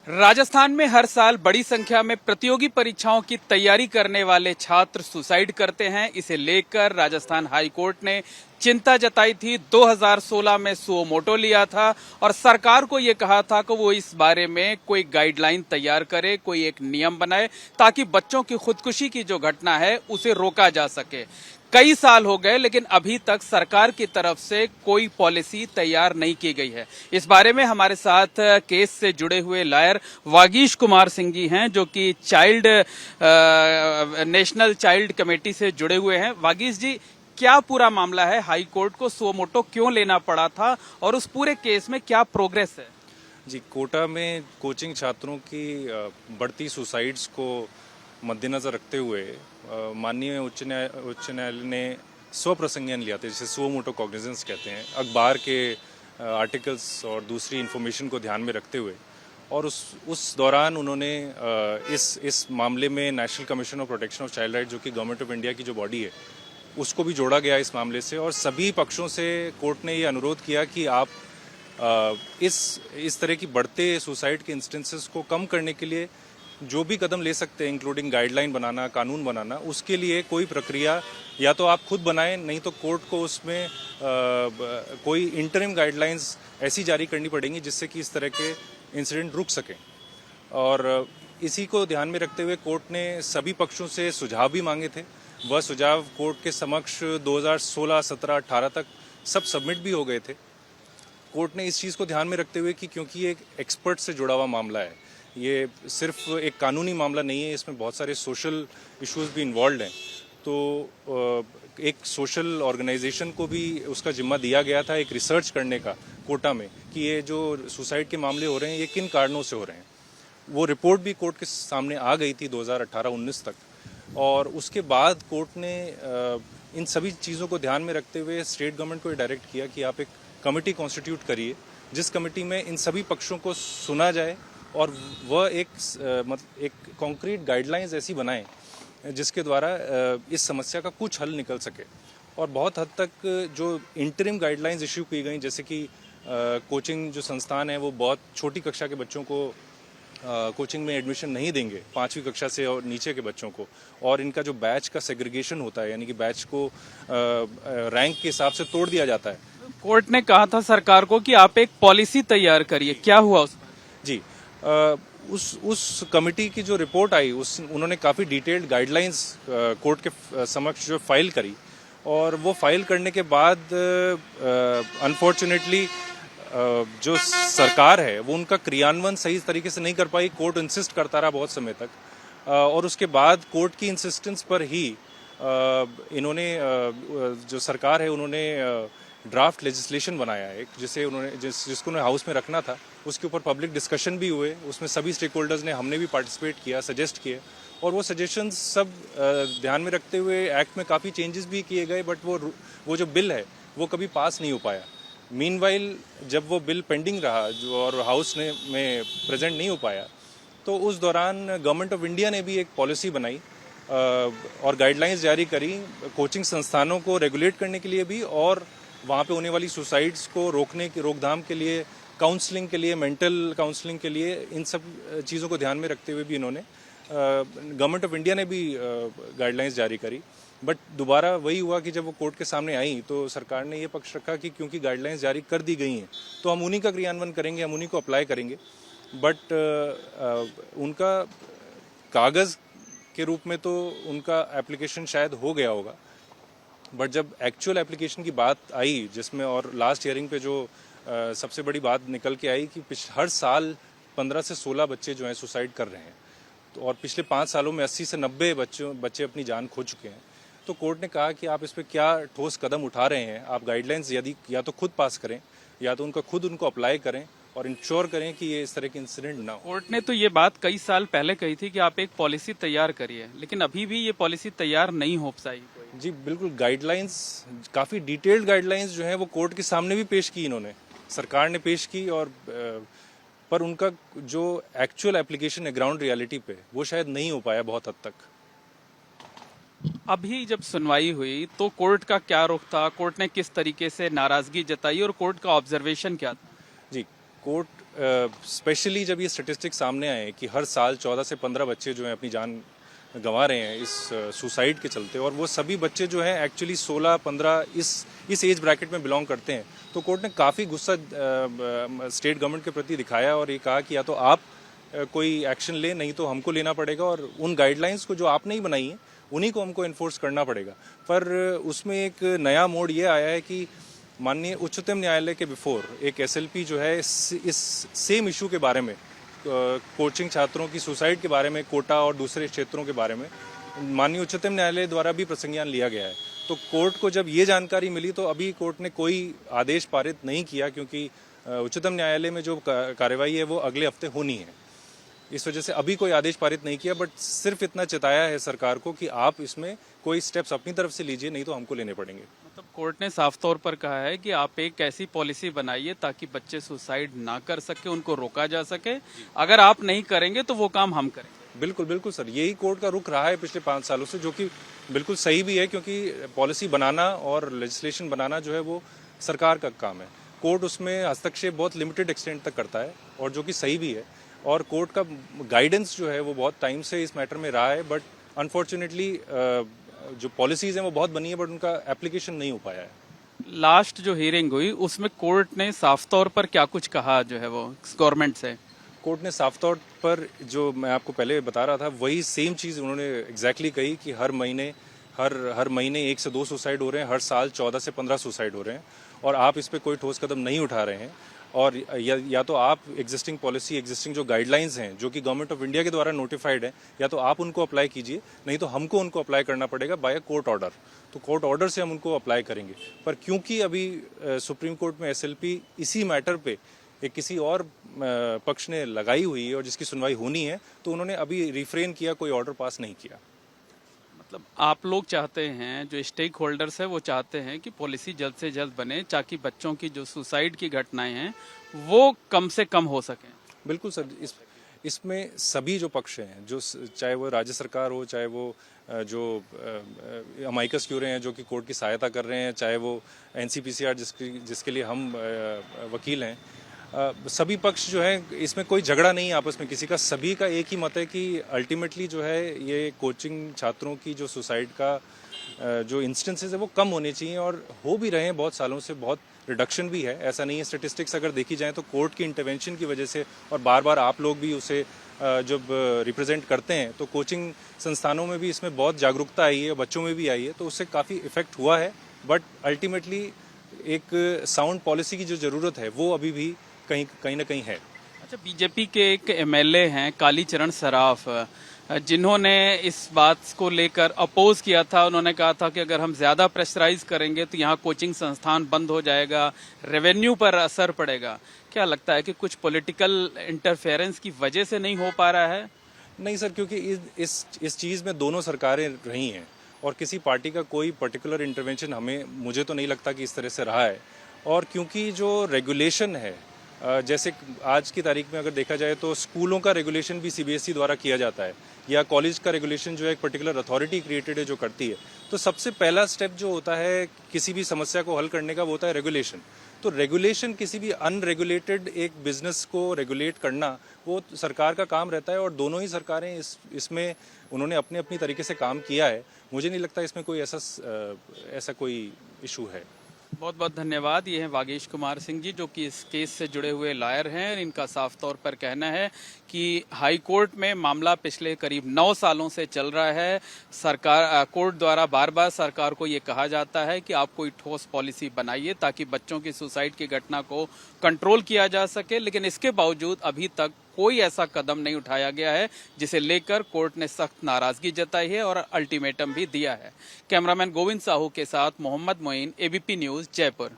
राजस्थान में हर साल बड़ी संख्या में प्रतियोगी परीक्षाओं की तैयारी करने वाले छात्र सुसाइड करते हैं। इसे लेकर राजस्थान हाई कोर्ट ने चिंता जताई थी। 2016 में सुओ मोटो लिया था और सरकार को ये कहा था कि वो इस बारे में कोई गाइडलाइन तैयार करे, कोई एक नियम बनाए ताकि बच्चों की खुदकुशी की जो घटना है उसे रोका जा सके। कई साल हो गए लेकिन अभी तक सरकार की तरफ से कोई पॉलिसी तैयार नहीं की गई है। इस बारे में हमारे साथ केस से जुड़े हुए लॉयर वागीश कुमार सिंह जी हैं, जो कि नेशनल चाइल्ड कमेटी से जुड़े हुए हैं। वागीश जी, क्या पूरा मामला है? हाई कोर्ट को सुओ मोटो क्यों लेना पड़ा था और उस पूरे केस में क्या प्रोग्रेस है? जी, कोटा में कोचिंग छात्रों की बढ़ती सुसाइड्स को मद्देनजर रखते हुए माननीय उच्च न्यायालय ने स्वप्रसंज्ञान लिया था, जिसे सुओ मोटो कॉग्निजेंस कहते हैं, अखबार के आर्टिकल्स और दूसरी इन्फॉर्मेशन को ध्यान में रखते हुए। और उस दौरान उन्होंने इस मामले में national commission of protection of child right, जो कि गवर्नमेंट ऑफ इंडिया की जो बॉडी है, उसको भी जोड़ा गया इस मामले से। और सभी पक्षों से कोर्ट ने ये अनुरोध किया कि आप इस तरह की बढ़ते सुसाइड के इंस्टेंसेस को कम करने के लिए जो भी कदम ले सकते हैं, इंक्लूडिंग गाइडलाइन बनाना, कानून बनाना, उसके लिए कोई प्रक्रिया या तो आप खुद बनाएं, नहीं तो कोर्ट को उसमें कोई इंटरिम गाइडलाइंस ऐसी जारी करनी पड़ेंगी जिससे कि इस तरह के इंसिडेंट रुक सकें। और इसी को ध्यान में रखते हुए कोर्ट ने सभी पक्षों से सुझाव भी मांगे थे। वह सुझाव कोर्ट के समक्ष 2016, 17, 18 तक सब सबमिट भी हो गए थे। कोर्ट ने इस चीज़ को ध्यान में रखते हुए कि क्योंकि ये एक एक्सपर्ट से जुड़ा हुआ मामला है, ये सिर्फ एक कानूनी मामला नहीं है, इसमें बहुत सारे सोशल इश्यूज भी इन्वॉल्व हैं, तो एक सोशल ऑर्गेनाइजेशन को भी उसका जिम्मा दिया गया था एक रिसर्च करने का कोटा में कि ये जो सुसाइड के मामले हो रहे हैं ये किन कारणों से हो रहे हैं। वो रिपोर्ट भी कोर्ट के सामने आ गई थी 2018-19 तक। और उसके बाद कोर्ट ने इन सभी चीज़ों को ध्यान में रखते हुए स्टेट गवर्नमेंट को डायरेक्ट किया कि आप एक कमेटी कॉन्स्टिट्यूट करिए, जिस कमेटी में इन सभी पक्षों को सुना जाए और वह एक कॉन्क्रीट गाइडलाइंस ऐसी बनाएं जिसके द्वारा इस समस्या का कुछ हल निकल सके। और बहुत हद तक जो इंटरिम गाइडलाइंस इश्यू की गई, जैसे कि कोचिंग जो संस्थान है वो बहुत छोटी कक्षा के बच्चों को कोचिंग में एडमिशन नहीं देंगे, 5वीं कक्षा से और नीचे के बच्चों को, और इनका जो बैच का सेग्रीगेशन होता है, यानी कि बैच को रैंक के हिसाब से तोड़ दिया जाता है। कोर्ट ने कहा था सरकार को कि आप एक पॉलिसी तैयार करिए, क्या हुआ उस? जी, उस कमेटी की जो रिपोर्ट आई उन्होंने काफ़ी डिटेल्ड गाइडलाइंस कोर्ट के समक्ष जो फाइल करी, और वो फाइल करने के बाद अनफॉर्चुनेटली जो सरकार है वो उनका क्रियान्वयन सही तरीके से नहीं कर पाई। कोर्ट इंसिस्ट करता रहा बहुत समय तक, और उसके बाद कोर्ट की इंसिस्टेंस पर ही इन्होंने जो सरकार है उन्होंने ड्राफ्ट लेजिस्लेशन बनाया है, जिसको उन्हें हाउस में रखना था। उसके ऊपर पब्लिक डिस्कशन भी हुए, उसमें सभी स्टेक होल्डर्स ने, हमने भी पार्टिसिपेट किया, सजेस्ट किए, और वो सजेशंस सब ध्यान में रखते हुए एक्ट में काफ़ी चेंजेस भी किए गए, बट वो जो बिल है वो कभी पास नहीं हो पाया। मीनवाइल जब वो बिल पेंडिंग रहा और हाउस में प्रेजेंट नहीं हो पाया, तो उस दौरान गवर्नमेंट ऑफ इंडिया ने भी एक पॉलिसी बनाई और गाइडलाइंस जारी करी कोचिंग संस्थानों को रेगुलेट करने के लिए भी, और वहाँ पे होने वाली सुसाइड्स को रोकथाम के लिए, काउंसलिंग के लिए, मेंटल काउंसलिंग के लिए, इन सब चीज़ों को ध्यान में रखते हुए भी इन्होंने गवर्नमेंट ऑफ इंडिया ने भी गाइडलाइंस जारी करी। बट दोबारा वही हुआ कि जब वो कोर्ट के सामने आई तो सरकार ने ये पक्ष रखा कि क्योंकि गाइडलाइंस जारी कर दी गई हैं तो हम उन्हीं का क्रियान्वयन करेंगे, हम उन्हीं को अप्लाई करेंगे। बट उनका कागज़ के रूप में तो उनका एप्लीकेशन शायद हो गया होगा, बट जब एक्चुअल एप्लीकेशन की बात आई, जिसमें और लास्ट हियरिंग पे जो सबसे बड़ी बात निकल के आई कि हर साल 15 से 16 बच्चे जो हैं सुसाइड कर रहे हैं, तो और पिछले 5 सालों में 80 से 90 बच्चे अपनी जान खो चुके हैं। तो कोर्ट ने कहा कि आप इस पर क्या ठोस कदम उठा रहे हैं, आप गाइडलाइंस यदि या तो खुद पास करें या तो उनको अप्लाई करें और इंश्योर करें कि ये इस तरह के इंसिडेंट ना हो। कोर्ट ने तो ये बात कई साल पहले कही थी कि आप एक पॉलिसी तैयार करिए, लेकिन अभी भी ये पॉलिसी तैयार नहीं हो पाई। जी बिल्कुल, गाइडलाइंस, काफ़ी डिटेल्ड गाइडलाइंस जो हैं वो कोर्ट के सामने भी पेश की, इन्होंने, सरकार ने पेश की, और पर उनका जो एक्चुअल एप्लीकेशन है ग्राउंड रियलिटी पे वो शायद नहीं हो पाया बहुत हद तक। अभी जब सुनवाई हुई तो कोर्ट का क्या रुख था? कोर्ट ने किस तरीके से नाराजगी जताई और कोर्ट का ऑब्जर्वेशन क्या था? जी, कोर्ट स्पेशली जब ये स्टेटिस्टिक्स सामने आए कि हर साल 14 से 15 बच्चे जो हैं अपनी जान गंवा रहे हैं इस सुसाइड के चलते, और वो सभी बच्चे जो हैं एक्चुअली 16-15 इस एज ब्रैकेट में बिलोंग करते हैं, तो कोर्ट ने काफ़ी गुस्सा स्टेट गवर्नमेंट के प्रति दिखाया और ये कहा कि या तो आप कोई एक्शन ले, नहीं तो हमको लेना पड़ेगा, और उन गाइडलाइंस को जो आपने ही बनाई हैं उन्हीं को हमको इन्फोर्स करना पड़ेगा। पर उसमें एक नया मोड़ ये आया है कि माननीय उच्चतम न्यायालय के बिफोर एक एसएलपी जो है इस सेम इशू के बारे में, कोचिंग छात्रों की सुसाइड के बारे में, कोटा और दूसरे क्षेत्रों के बारे में माननीय उच्चतम न्यायालय द्वारा भी प्रसंज्ञान लिया गया है। तो कोर्ट को जब ये जानकारी मिली तो अभी कोर्ट ने कोई आदेश पारित नहीं किया, क्योंकि उच्चतम न्यायालय में जो कार्रवाई है वो अगले हफ्ते होनी है। इस वजह से अभी कोई आदेश पारित नहीं किया, बट सिर्फ इतना चेताया है सरकार को कि आप इसमें कोई स्टेप्स अपनी तरफ से लीजिए, नहीं तो हमको लेने पड़ेंगे। मतलब कोर्ट ने साफ तौर पर कहा है कि आप एक ऐसी पॉलिसी बनाइए ताकि बच्चे सुसाइड ना कर सके, उनको रोका जा सके। अगर आप नहीं करेंगे तो वो काम हम करेंगे। बिल्कुल बिल्कुल सर, यही कोर्ट का रुख रहा है पिछले 5 सालों से, जो कि बिल्कुल सही भी है, क्योंकि पॉलिसी बनाना और लेजिस्लेशन बनाना जो है वो सरकार का काम है। कोर्ट उसमें हस्तक्षेप बहुत लिमिटेड एक्सटेंट तक करता है, और जो कि सही भी है, और कोर्ट का गाइडेंस जो है वो बहुत टाइम से इस मैटर में रहा है। बट अनफॉर्चुनेटली जो पॉलिसीज हैं वो बहुत बनी है, बट उनका एप्लीकेशन नहीं हो पाया है। लास्ट जो हियरिंग हुई उसमें कोर्ट ने साफ तौर पर क्या कुछ कहा जो है वो गवर्नमेंट से? कोर्ट ने साफ तौर पर, जो मैं आपको पहले बता रहा था, वही सेम चीज़ उन्होंने एग्जैक्टली कही कि हर महीने 1 से 2 सुसाइड हो रहे हैं, हर साल 14 से 15 सुसाइड हो रहे हैं, और आप इस पर कोई ठोस कदम नहीं उठा रहे हैं। और या तो आप एग्जिस्टिंग पॉलिसी, एग्जिस्टिंग जो गाइडलाइंस हैं जो कि गवर्नमेंट ऑफ इंडिया के द्वारा नोटिफाइड है, या तो आप उनको अप्लाई कीजिए, नहीं तो हमको उनको अप्लाई करना पड़ेगा बाय अ कोर्ट ऑर्डर। तो कोर्ट ऑर्डर से हम उनको अप्लाई करेंगे। पर क्योंकि अभी सुप्रीम कोर्ट में एसएलपी इसी मैटर पे एक किसी और पक्ष ने लगाई हुई है और जिसकी सुनवाई होनी है, तो उन्होंने अभी रिफ्रेन किया, कोई ऑर्डर पास नहीं किया। मतलब आप लोग चाहते हैं, जो स्टेक होल्डर्स है वो चाहते हैं कि पॉलिसी जल्द से जल्द बने ताकि बच्चों की जो सुसाइड की घटनाएं हैं वो कम से कम हो सकें। बिल्कुल सर, इसमें सभी जो पक्ष हैं, जो चाहे वो राज्य सरकार हो, चाहे वो जो अमाइकस क्यूरे हैं जो कि कोर्ट की सहायता कर रहे हैं, चाहे वो एनसीपीसीआर जिसके लिए हम वकील हैं, सभी पक्ष जो है, इसमें कोई झगड़ा नहीं है आपस में किसी का। सभी का एक ही मत है कि अल्टीमेटली जो है ये कोचिंग छात्रों की जो सुसाइड का जो इंस्टेंसेस है वो कम होने चाहिए, और हो भी रहे हैं बहुत सालों से, बहुत रिडक्शन भी है। ऐसा नहीं है, स्टेटिस्टिक्स अगर देखी जाए तो कोर्ट की इंटरवेंशन की वजह से, और बार बार आप लोग भी उसे जब रिप्रेजेंट करते हैं तो कोचिंग संस्थानों में भी इसमें बहुत जागरूकता आई है, बच्चों में भी आई है, तो उससे काफ़ी इफेक्ट हुआ है। बट अल्टीमेटली एक साउंड पॉलिसी की जो ज़रूरत है वो अभी भी कहीं ना कहीं है। अच्छा, बीजेपी के एक एमएलए हैं कालीचरण सराफ, जिन्होंने इस बात को लेकर अपोज किया था। उन्होंने कहा था कि अगर हम ज्यादा प्रेशराइज करेंगे तो यहाँ कोचिंग संस्थान बंद हो जाएगा, रेवेन्यू पर असर पड़ेगा। क्या लगता है कि कुछ पॉलिटिकल इंटरफेरेंस की वजह से नहीं हो पा रहा है? नहीं सर, क्योंकि इस चीज़ में दोनों सरकारें रही हैं, और किसी पार्टी का कोई पर्टिकुलर इंटरवेंशन मुझे तो नहीं लगता कि इस तरह से रहा है। और क्योंकि जो रेगुलेशन है, जैसे आज की तारीख में अगर देखा जाए तो स्कूलों का रेगुलेशन भी सीबीएसई द्वारा किया जाता है, या कॉलेज का रेगुलेशन जो है एक पर्टिकुलर अथॉरिटी क्रिएटेड है जो करती है। तो सबसे पहला स्टेप जो होता है किसी भी समस्या को हल करने का, वो होता है रेगुलेशन। तो रेगुलेशन, किसी भी अनरेगुलेटेड एक बिजनेस को रेगुलेट करना, वो सरकार का काम रहता है, और दोनों ही सरकारें इसमें उन्होंने अपने अपनी तरीके से काम किया है। मुझे नहीं लगता इसमें कोई ऐसा कोई इशू है। बहुत बहुत धन्यवाद। ये हैं वागीश कुमार सिंह जी, जो कि इस केस से जुड़े हुए लॉयर हैं। इनका साफ तौर पर कहना है कि हाई कोर्ट में मामला पिछले करीब 9 सालों से चल रहा है। कोर्ट द्वारा बार बार सरकार को ये कहा जाता है कि आप कोई ठोस पॉलिसी बनाइए ताकि बच्चों की सुसाइड की घटना को कंट्रोल किया जा सके, लेकिन इसके बावजूद अभी तक कोई ऐसा कदम नहीं उठाया गया है, जिसे लेकर कोर्ट ने सख्त नाराजगी जताई है और अल्टीमेटम भी दिया है। कैमरामैन गोविंद साहू के साथ मोहम्मद मोइन, एबीपी न्यूज, जयपुर।